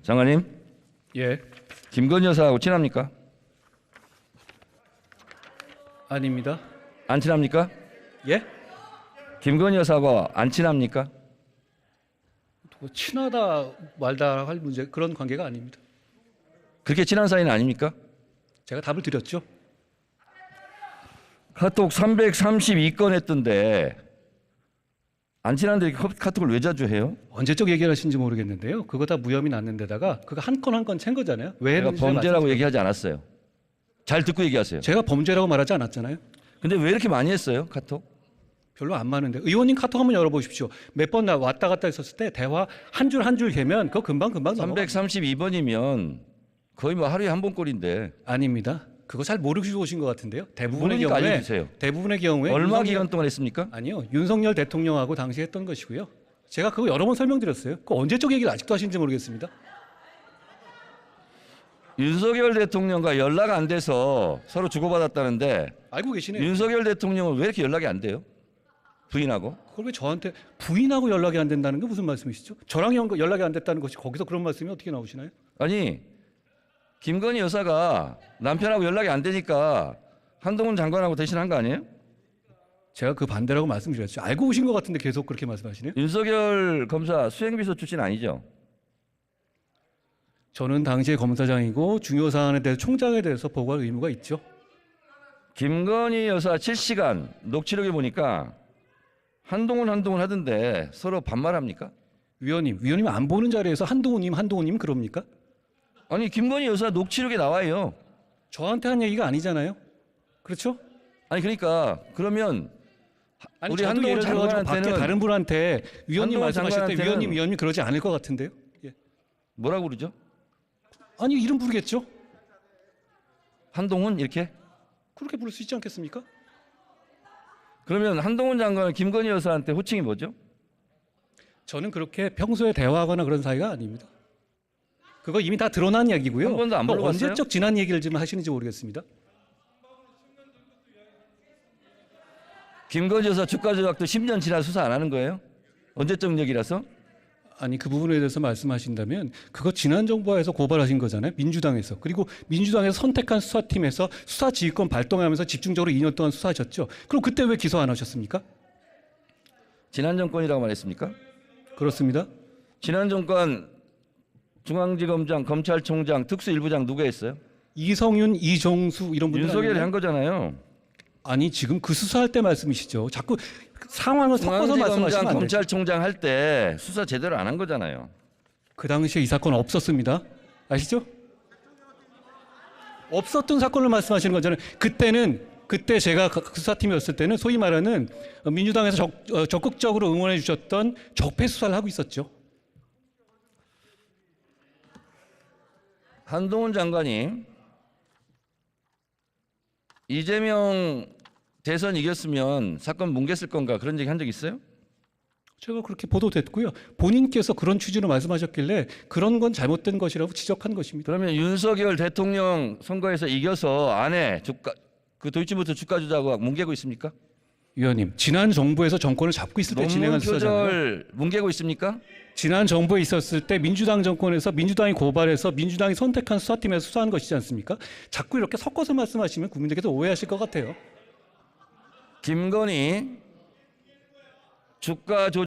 장관님, 예, 김건희 여사하고 친합니까? 아닙니다. 안 친합니까? 예? 김건희 여사하고 안 친합니까? 뭐 친하다 말다 할 문제 그런 관계가 아닙니다. 그렇게 친한 사이는 아닙니까? 제가 답을 드렸죠. 카톡 332건 했던데 안 친한데 카톡을 왜 자주 해요? 언제적 얘기를 하시는지 모르겠는데요. 그거 다 무혐의 났는 데다가 그거 한 건 한 건 챈 거잖아요. 왜 제가 했는지 범죄라고 얘기하지 않았어요. 잘 듣고 얘기하세요. 제가 범죄라고 말하지 않았잖아요. 근데 왜 이렇게 많이 했어요, 카톡? 별로 안 많은데 의원님 카톡 한번 열어보십시오. 몇 번 왔다 갔다 했었을 때 대화 한 줄 한 줄 개면 그거 금방 넘어가. 332번이면 거의 뭐 하루에 한 번 꼴인데 아닙니다. 그거 잘 모르시고 오신 것 같은데요. 대부분의 모르니까 경우에 알려주세요. 대부분의 경우에 얼마 기간 동안 했습니까? 아니요. 윤석열 대통령하고 당시 했던 것이고요. 제가 그거 여러 번 설명드렸어요. 그 언제적 얘기를 아직도 하시는지 모르겠습니다. 윤석열 대통령과 연락 안 돼서 서로 주고받았다는데 알고 계시네요. 윤석열 대통령은 왜 이렇게 연락이 안 돼요? 부인하고? 그걸 왜 저한테 부인하고 연락이 안 된다는 게 무슨 말씀이시죠? 저랑 연락이 안 됐다는 것이 거기서 그런 말씀이 어떻게 나오시나요? 아니 김건희 여사가 남편하고 연락이 안 되니까 한동훈 장관하고 대신한 거 아니에요? 제가 그 반대라고 말씀드렸죠. 알고 오신 것 같은데 계속 그렇게 말씀하시네요. 윤석열 검사 수행비서 출신 아니죠? 저는 당시에 검사장이고 중요 사안에 대해서 총장에 대해서 보고할 의무가 있죠. 김건희 여사 7시간 녹취록에 보니까 한동훈 하던데 서로 반말합니까? 위원님 안 보는 자리에서 한동훈님 그럽니까? 아니 김건희 여사 녹취록에 나와요. 저한테 한 얘기가 아니잖아요. 그렇죠? 아니 그러니까 그러면 아니 우리 저도 한동훈 예를 들어 밖에 장관한테는 다른 분한테 위원님 한동훈 말씀하실 때 장관한테는 위원님 그러지 않을 것 같은데요. 예. 뭐라고 그러죠? 아니 이름 부르겠죠. 한동훈 이렇게? 그렇게 부를 수 있지 않겠습니까? 그러면 한동훈 장관은 김건희 여사한테 호칭이 뭐죠? 저는 그렇게 평소에 대화하거나 그런 사이가 아닙니다. 그거 이미 다 드러난 얘기고요. 한 번도 안 물어봤어요? 언제적 지난 얘기를 지금 하시는지 모르겠습니다. 김건희 여사 주가 조작도 10년 지나 수사 안 하는 거예요? 언제적 얘기라서? 아니 그 부분에 대해서 말씀하신다면 그거 지난 정부에서 고발하신 거잖아요. 민주당에서. 그리고 민주당에서 선택한 수사팀에서 수사지휘권 발동하면서 집중적으로 2년 동안 수사하셨죠. 그럼 그때 왜 기소 안 하셨습니까? 지난 정권이라고 말했습니까? 그렇습니다. 지난 정권 중앙지검장, 검찰총장, 특수일부장 누가 했어요? 이성윤, 이종수 이런 분들 윤석열이 아니에요? 한 거잖아요. 아니 지금 그 수사할 때 말씀이시죠. 자꾸 상황을 섞어서 중앙지검장, 말씀하시면 안 되죠. 검찰총장 할 때 수사 제대로 안 한 거잖아요. 그 당시에 이 사건 없었습니다. 아시죠? 없었던 사건을 말씀하시는 거잖아요. 그때 제가 그 수사팀이었을 때는 소위 말하는 민주당에서 적극적으로 응원해 주셨던 적폐 수사를 하고 있었죠. 한동훈 장관이 이재명 대선 이겼으면 사건 뭉갰을 건가 그런 얘기 한 적 있어요? 제가 그렇게 보도됐고요. 본인께서 그런 취지로 말씀하셨길래 그런 건 잘못된 것이라고 지적한 것입니다. 그러면 윤석열 대통령 선거에서 이겨서 아내 주가 그 도이치모터 주가 조작하고 뭉개고 있습니까? 위원님, 지난 정부에서 정권을 잡고 있을 때 논문 진행한 수사잖아요. 표절 뭉개고 있습니까? 지난 정부에 있었을 때 민주당 정권에서 민주당이 고발해서 민주당이 선택한 수사팀에서 수사한 것이지 않습니까? 자꾸 이렇게 섞어서 말씀하시면 국민들께서 오해하실 것 같아요. 김건희 주가 조작